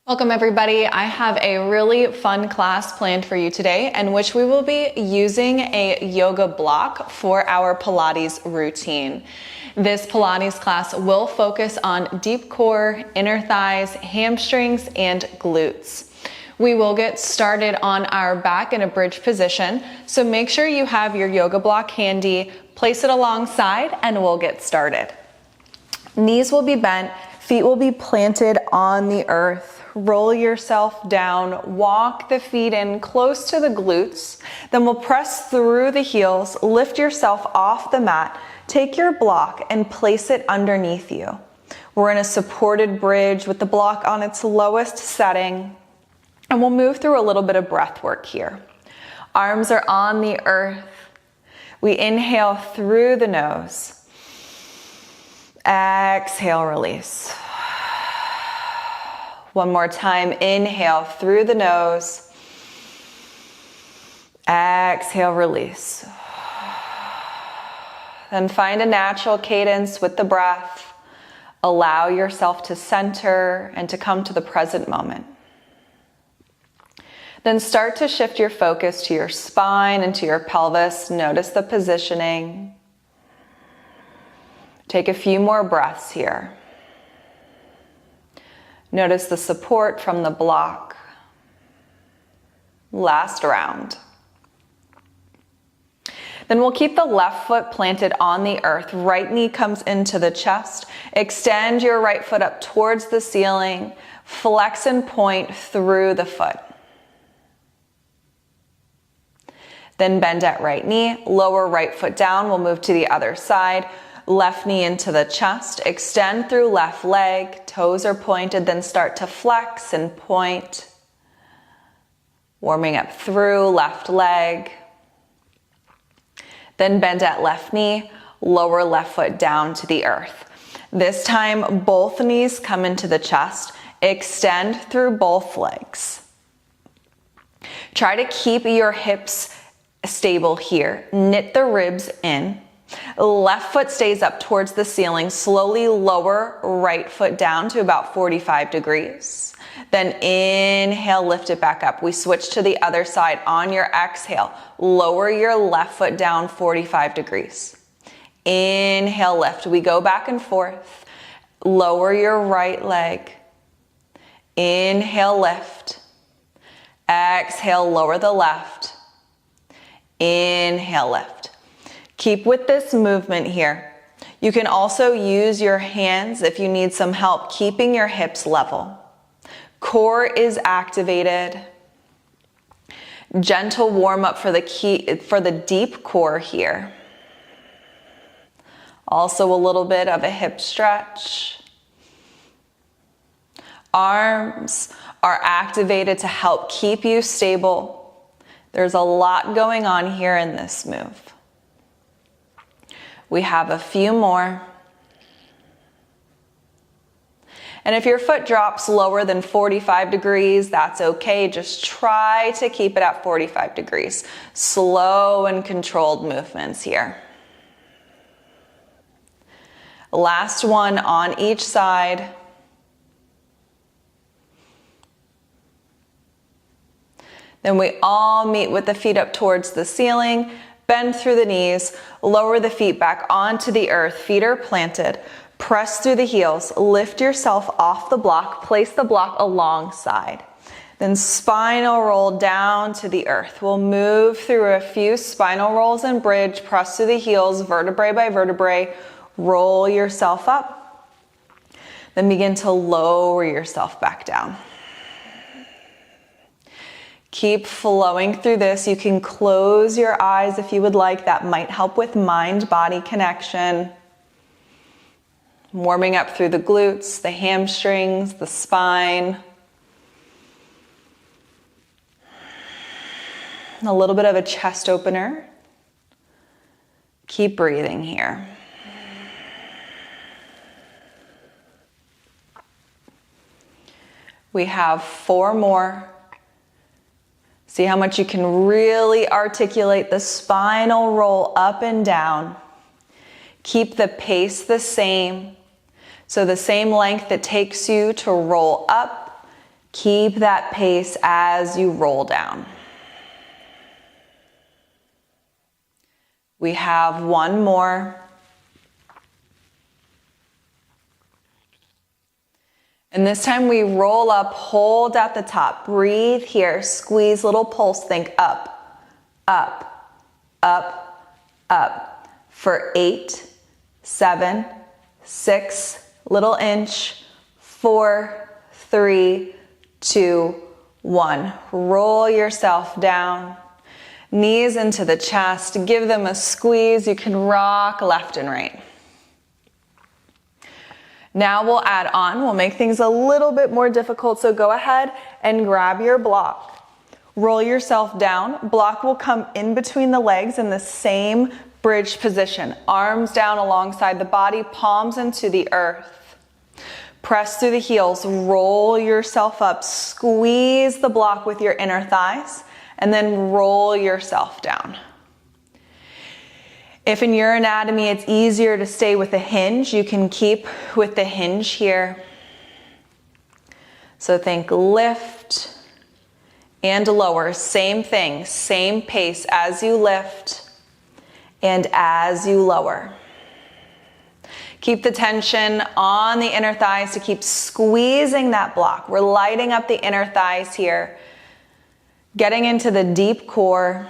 Welcome everybody. I have a really fun class planned for you today in which we will be using a yoga block for our Pilates routine. This Pilates class will focus on deep core, inner thighs, hamstrings, and glutes. We will get started on our back in a bridge position, so make sure you have your yoga block handy, place it alongside, and we'll get started. Knees will be bent, feet will be planted on the earth. Roll yourself down, walk the feet in close to the glutes, then we'll press through the heels, lift yourself off the mat, take your block and place it underneath you. We're in a supported bridge with the block on its lowest setting, and we'll move through a little bit of breath work here. Arms are on the earth. We inhale through the nose. Exhale, release. One more time, inhale through the nose. Exhale, release. Then find a natural cadence with the breath. Allow yourself to center and to come to the present moment. Then start to shift your focus to your spine and to your pelvis. Notice the positioning. Take a few more breaths here. Notice the support from the block. Last round. Then we'll keep the left foot planted on the earth. Right knee comes into the chest. Extend your right foot up towards the ceiling. Flex and point through the foot. Then bend at right knee. Lower right foot down. We'll move to the other side. Left knee into the chest, extend through left leg, toes are pointed, then start to flex and point. Warming up through left leg. Then bend at left knee, lower left foot down to the earth. This time, both knees come into the chest, extend through both legs. Try to keep your hips stable here. Knit the ribs in. Left foot stays up towards the ceiling. Slowly lower right foot down to about 45 degrees. Then inhale, lift it back up. We switch to the other side. On your exhale, lower your left foot down 45 degrees. Inhale, lift. We go back and forth. Lower your right leg. Inhale, lift. Exhale, lower the left. Inhale, lift. Keep with this movement here. You can also use your hands if you need some help keeping your hips level. Core is activated. Gentle warm up for the deep core here. Also a little bit of a hip stretch. Arms are activated to help keep you stable. There's a lot going on here in this move. We have a few more. And if your foot drops lower than 45 degrees, that's okay. Just try to keep it at 45 degrees. Slow and controlled movements here. Last one on each side. Then we all meet with the feet up towards the ceiling. Bend through the knees, lower the feet back onto the earth, feet are planted, press through the heels, lift yourself off the block, place the block alongside. Then spinal roll down to the earth. We'll move through a few spinal rolls and bridge, press through the heels, vertebrae by vertebrae, roll yourself up. Then begin to lower yourself back down. Keep flowing through this. You can close your eyes if you would like. That might help with mind-body connection. Warming up through the glutes, the hamstrings, the spine. A little bit of a chest opener. Keep breathing here. We have 4 more. See how much you can really articulate the spinal roll up and down. Keep the pace the same. So the same length it takes you to roll up Keep that pace as you roll down. We have one more. And this time we roll up, hold at the top. Breathe here, squeeze, little pulse, think up, up, up, up. For 8, 7, 6, little inch, 4, 3, 2, 1. Roll yourself down. Knees into the chest, give them a squeeze. You can rock left and right. Now we'll add on, we'll make things a little bit more difficult, so go ahead and grab your block. Roll yourself down. Block will come in between the legs in the same bridge position. Arms down alongside the body, palms into the earth. Press through the heels, roll yourself up, squeeze the block with your inner thighs, and then roll yourself down. If in your anatomy it's easier to stay with a hinge, you can keep with the hinge here. So think lift and lower, same thing, same pace as you lift and as you lower. Keep the tension on the inner thighs to keep squeezing that block. We're lighting up the inner thighs here, getting into the deep core.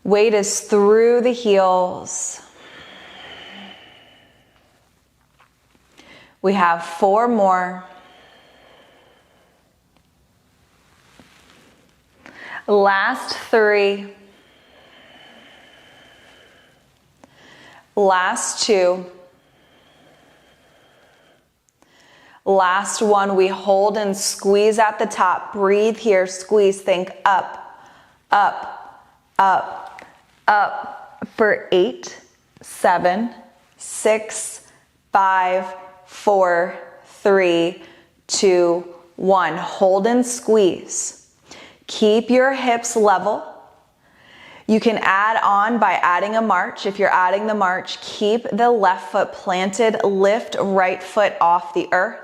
Weight is through the heels. We have 4 more. Last 3. Last 2. Last 1. We hold and squeeze at the top. Breathe here, squeeze, think up, up, up. Up for 8, 7, 6, 5, 4, 3, 2, 1. Hold and squeeze. Keep your hips level. You can add on by adding a march. If you're adding the march, keep the left foot planted. Lift right foot off the earth.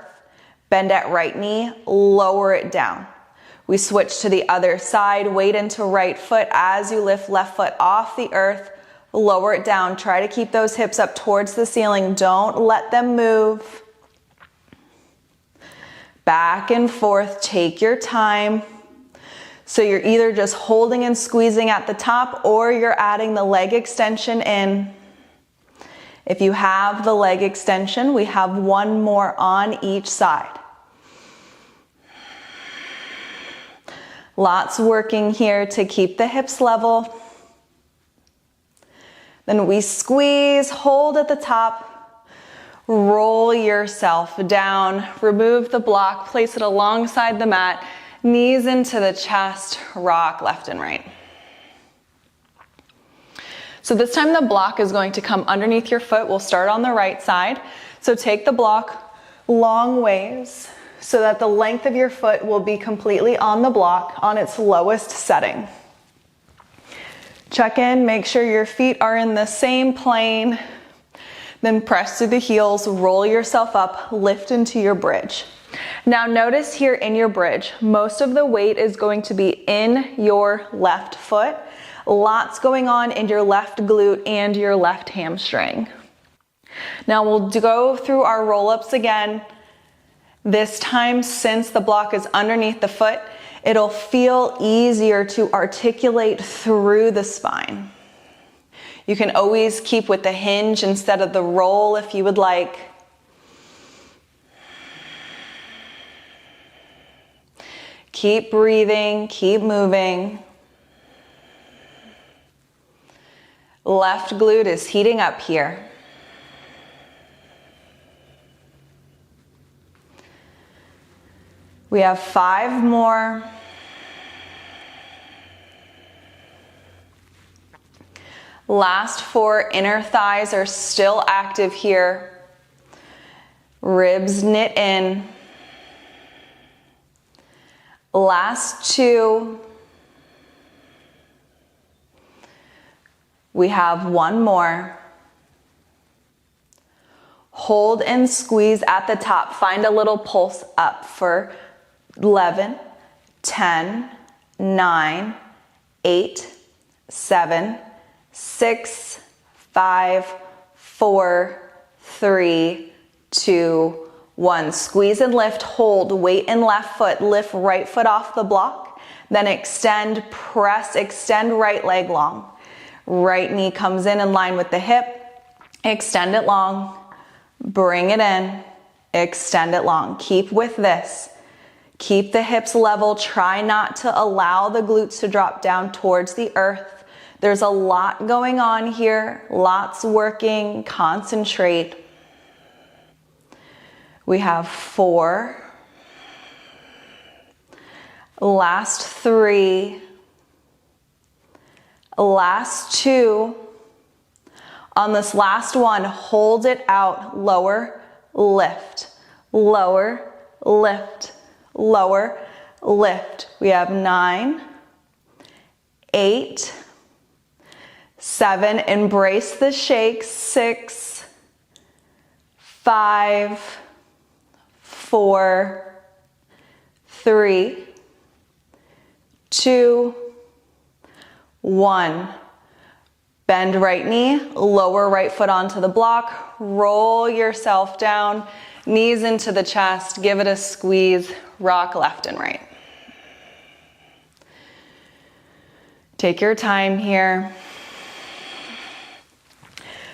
Bend at right knee. Lower it down. We switch to the other side, weight into right foot as you lift left foot off the earth, lower it down. Try to keep those hips up towards the ceiling. Don't let them move. Back and forth, take your time. So you're either just holding and squeezing at the top or you're adding the leg extension in. If you have the leg extension, we have 1 more on each side. Lots working here to keep the hips level. Then we squeeze, hold at the top, roll yourself down, remove the block, place it alongside the mat, knees into the chest, rock left and right. So this time the block is going to come underneath your foot. We'll start on the right side. So take the block long ways, so that the length of your foot will be completely on the block on its lowest setting. Check in, make sure your feet are in the same plane. Then press through the heels, roll yourself up, lift into your bridge. Now notice here in your bridge, most of the weight is going to be in your left foot. Lots going on in your left glute and your left hamstring. Now we'll go through our roll-ups again. This time, since the block is underneath the foot, it'll feel easier to articulate through the spine. You can always keep with the hinge instead of the roll if you would like. Keep breathing, keep moving. Left glute is heating up here. We have 5 more. Last 4, inner thighs are still active here. Ribs knit in. Last 2. We have 1 more. Hold and squeeze at the top. Find a little pulse up for 11, 10, 9, 8, 7, 6, 5, 4, 3, 2, 1. Squeeze and lift, hold, weight in left foot, lift right foot off the block, then extend, press, extend right leg long. Right knee comes in line with the hip, extend it long, bring it in, extend it long. Keep with this. Keep the hips level. Try not to allow the glutes to drop down towards the earth. There's a lot going on here, lots working. Concentrate. We have 4. Last 3. Last 2. On this last one, hold it out. Lower, lift, lower, lift, lower, lift. We have 9, 8, 7. Embrace the shake. 6, 5, 4, 3, 2, 1. Bend right knee, lower right foot onto the block, roll yourself down, knees into the chest, give it a squeeze, rock left and right. Take your time here.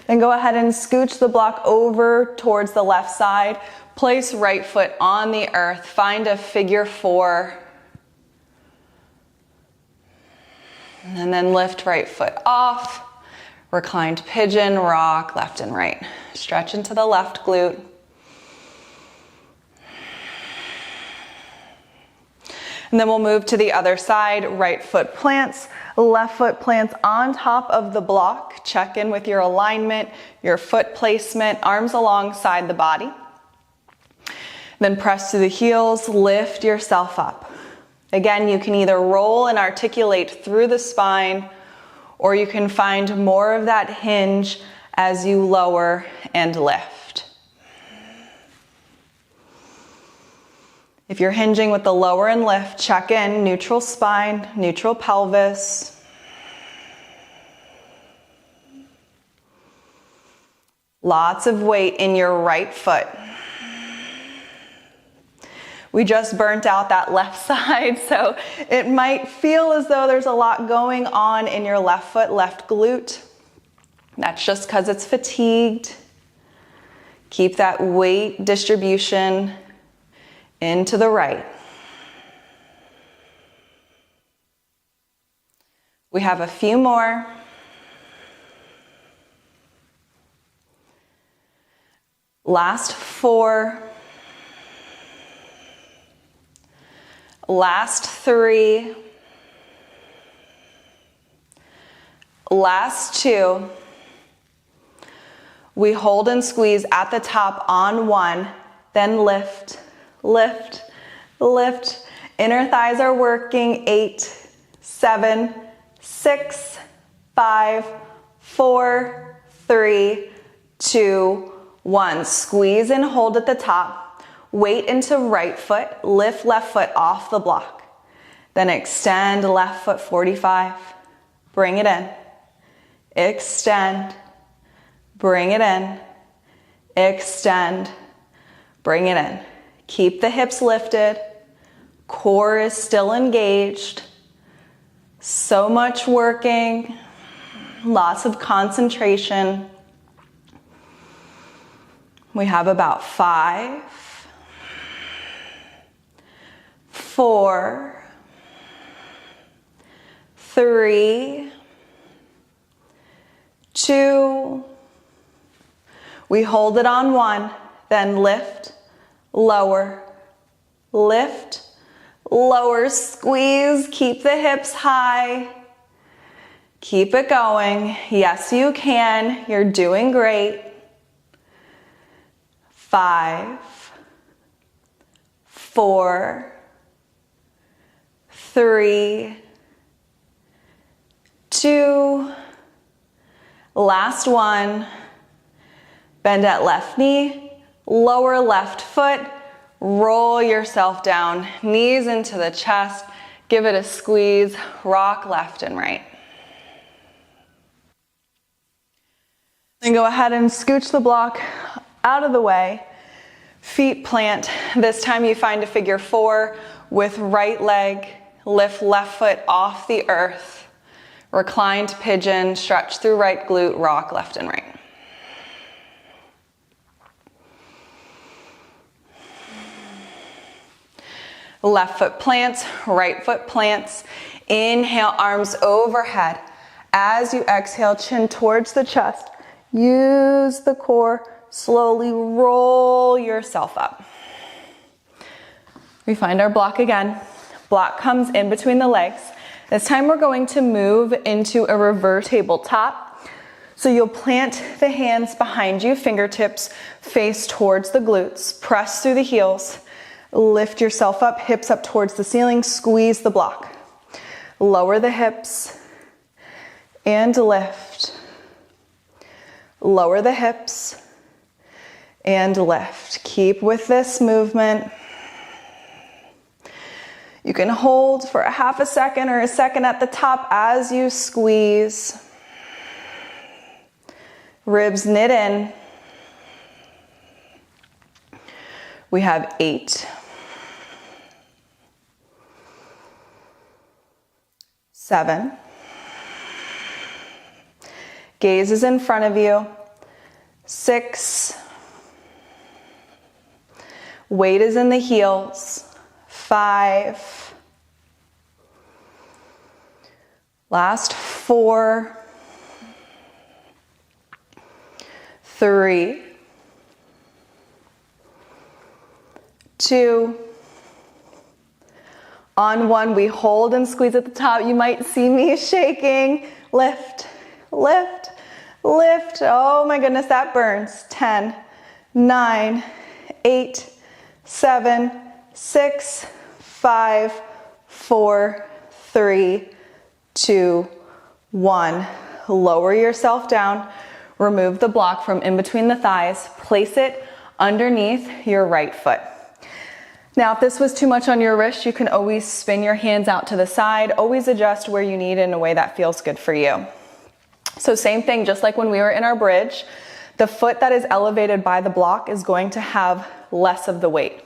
Then go ahead and scooch the block over towards the left side. Place right foot on the earth. Find a figure 4. And then lift right foot off. Reclined pigeon, rock left and right. Stretch into the left glute. And then we'll move to the other side. Right foot plants, left foot plants on top of the block. Check in with your alignment, your foot placement, arms alongside the body. Then press to the heels, lift yourself up. Again, you can either roll and articulate through the spine, or you can find more of that hinge as you lower and lift. If you're hinging with the lower and lift, check in, neutral spine, neutral pelvis. Lots of weight in your right foot. We just burnt out that left side, so it might feel as though there's a lot going on in your left foot, left glute. That's just because it's fatigued. Keep that weight distribution into the right. We have a few more. Last 4. Last 3. Last 2. We hold and squeeze at the top on 1, then lift, lift, lift. Inner thighs are working. 8, 7, 6, 5, 4, 3, 2, 1. Squeeze and hold at the top. Weight into right foot, lift left foot off the block. Then extend left foot 45. Bring it in. Extend. Bring it in. Extend. Bring it in. Keep the hips lifted. Core is still engaged. So much working. Lots of concentration. We have about 5, 4, 3, 2. We hold it on 1, then lift, lower, lift, lower, squeeze, keep the hips high. Keep it going. Yes, you can. You're doing great. 5, 4, 3, 2, last 1. Bend at left knee, lower left foot, roll yourself down, knees into the chest, give it a squeeze, rock left and right. Then go ahead and scooch the block out of the way, feet plant. This time you find a figure 4 with right leg, lift left foot off the earth, reclined pigeon, stretch through right glute, rock left and right. Left foot plants, right foot plants. Inhale, arms overhead. As you exhale, chin towards the chest. Use the core, slowly roll yourself up. We find our block again. Block comes in between the legs. This time we're going to move into a reverse tabletop. So you'll plant the hands behind you, fingertips face towards the glutes, press through the heels, lift yourself up, hips up towards the ceiling, squeeze the block. Lower the hips and lift. Lower the hips and lift. Keep with this movement. You can hold for a half a second or a second at the top as you squeeze. Ribs knit in. We have 8, 7. Gaze is in front of you. 6. Weight is in the heels. 5. Last 4. 3. 2. On 1, we hold and squeeze at the top. You might see me shaking. Lift, lift, lift. Oh my goodness, that burns. 10, 9, 8, 7, 6, 5, 4, 3, 2, 1. Lower yourself down. Remove the block from in between the thighs. Place it underneath your right foot. Now, if this was too much on your wrist, you can always spin your hands out to the side. Always adjust where you need in a way that feels good for you. So same thing, just like when we were in our bridge, the foot that is elevated by the block is going to have less of the weight.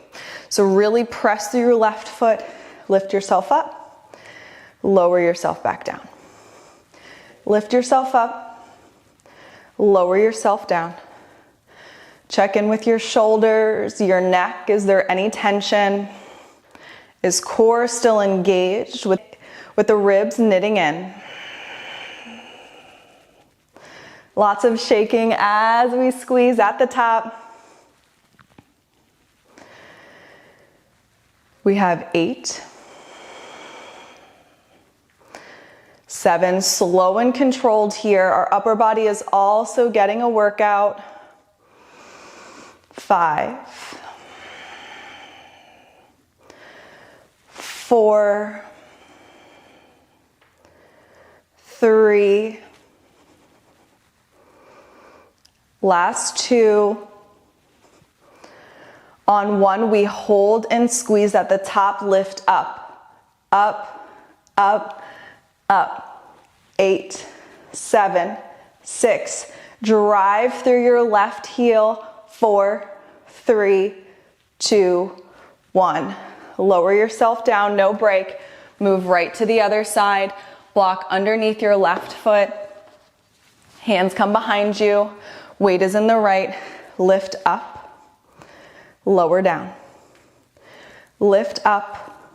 So really press through your left foot, lift yourself up, lower yourself back down. Lift yourself up, lower yourself down. Check in with your shoulders, your neck. Is there any tension? Is core still engaged with the ribs knitting in? Lots of shaking as we squeeze at the top. We have 8, 7, slow and controlled here. Our upper body is also getting a workout. 5, 4, 3, last 2. On 1, we hold and squeeze at the top, lift up, up, up, up. 8, 7, 6. Drive through your left heel. 4, 3, 2, 1. Lower yourself down, no break. Move right to the other side. Block underneath your left foot. Hands come behind you. Weight is in the right. Lift up, lower down. Lift up,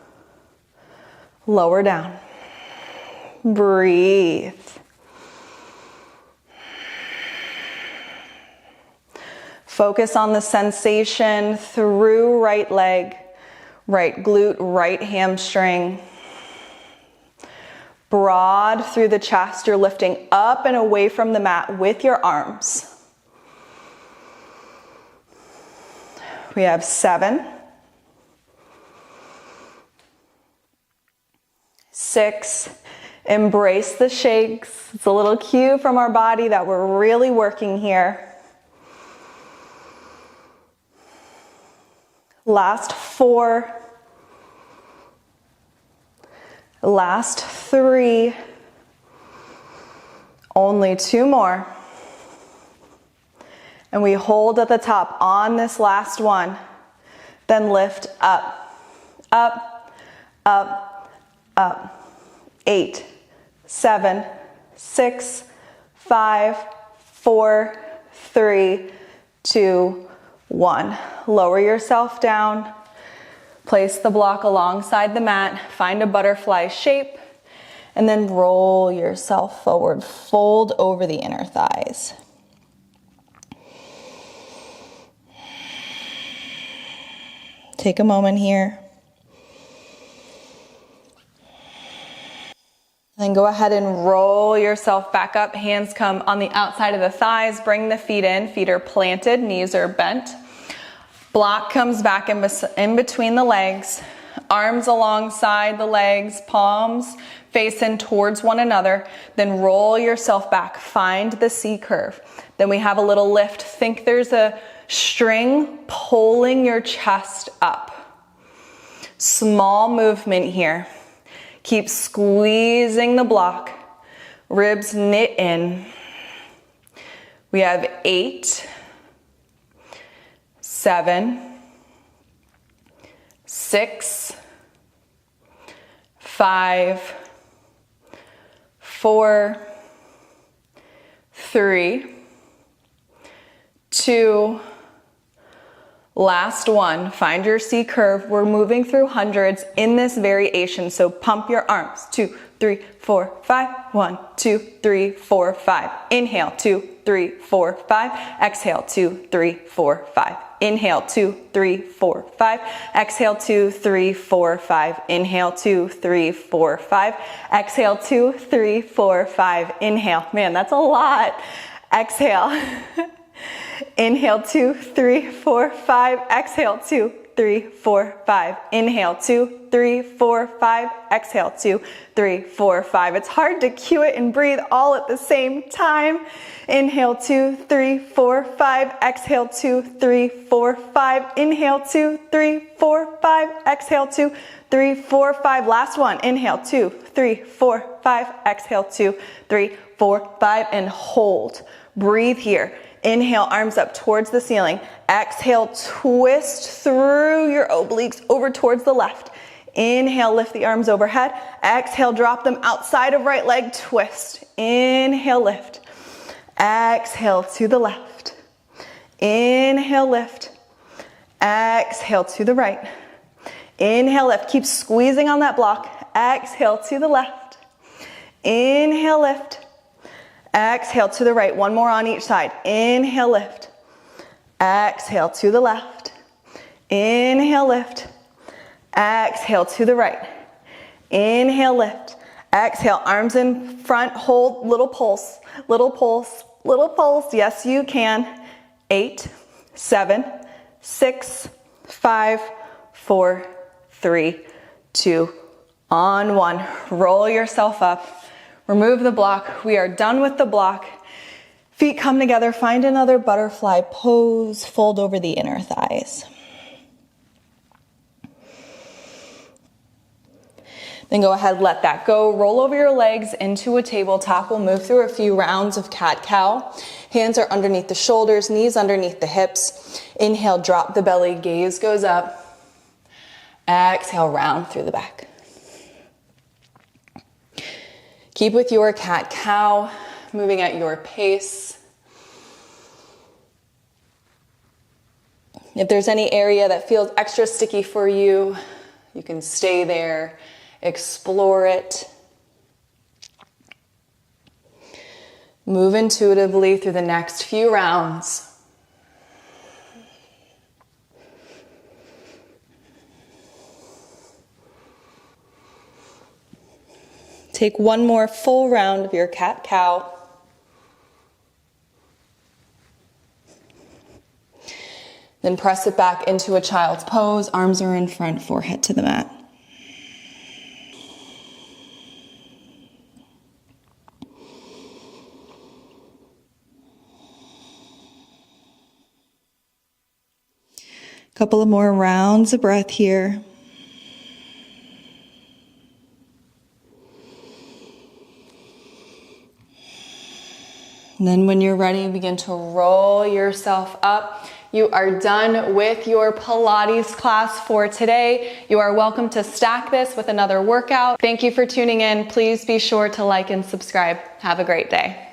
lower down. Breathe. Focus on the sensation through right leg, right glute, right hamstring. Broad through the chest. You're lifting up and away from the mat with your arms. We have 7, 6. Embrace the shakes. It's a little cue from our body that we're really working here. Last 4. Last 3. Only 2 more. And we hold at the top on this last one. Then lift up, up, up, up. 8, 7, 6, 5, 4, 3, 2, 1. Lower yourself down. Place the block alongside the mat. Find a butterfly shape. And then roll yourself forward. Fold over the inner thighs. Take a moment here. Then go ahead and roll yourself back up. Hands come on the outside of the thighs. Bring the feet in. Feet are planted. Knees are bent. Block comes back in between the legs. Arms alongside the legs. Palms facing towards one another. Then roll yourself back. Find the C curve. Then we have a little lift. Think there's a string pulling your chest up. Small movement here. Keep squeezing the block. Ribs knit in. We have 8, 7, 6, 5, 4, 3, 2, last one. Find your C curve. We're moving through hundreds in this variation, so pump your arms. 2, 3, 4, 5. 1, 2, 3, 4, 5. Inhale, 2, 3, 4, 5. Exhale, 2, 3, 4, 5. Inhale, 2, 3, 4, 5. Exhale, 2, 3, 4, 5. Inhale, 2, 3, 4, 5. Exhale, 2, 3, 4, 5. Inhale. Man, that's a lot. Exhale. Inhale, 2, 3, 4, 5. Exhale, 2, 3, 4, 5. Inhale, 2, 3, 4, 5. Exhale, 2, 3, 4, 5. It's hard to cue it and breathe all at the same time. Inhale, 2, 3, 4, 5. Exhale, 2, 3, 4, 5. Inhale, 2, 3, 4, 5. Exhale, 2, 3, 4, 5. Last one. Inhale, 2, 3, 4, 5. Exhale, 2, 3, 4, 5. And hold. Breathe here. Inhale, arms up towards the ceiling. Exhale, twist through your obliques over towards the left. Inhale, lift the arms overhead. Exhale, drop them outside of right leg, twist. Inhale, lift. Exhale to the left. Inhale, lift. Exhale to the right. Inhale, lift. Keep squeezing on that block. Exhale to the left. Inhale, lift. Exhale to the right. One more on each side. Inhale, lift. Exhale to the left. Inhale, lift. Exhale to the right. Inhale, lift. Exhale, arms in front. Hold, little pulse, little pulse, little pulse. Yes, you can. 8, 7, 6, 5, 4, 3, 2, on 1. Roll yourself up. Remove the block. We are done with the block. Feet come together. Find another butterfly pose. Fold over the inner thighs. Then go ahead, let that go. Roll over your legs into a tabletop. We'll move through a few rounds of cat-cow. Hands are underneath the shoulders, knees underneath the hips. Inhale, drop the belly, gaze goes up. Exhale, round through the back. Keep with your cat-cow, moving at your pace. If there's any area that feels extra sticky for you, you can stay there, explore it. Move intuitively through the next few rounds. Take one more full round of your cat-cow. Then press it back into a child's pose. Arms are in front, forehead to the mat. Couple of more rounds of breath here. And then when you're ready, begin to roll yourself up. You are done with your Pilates class for today. You are welcome to stack this with another workout. Thank you for tuning in. Please be sure to like and subscribe. Have a great day.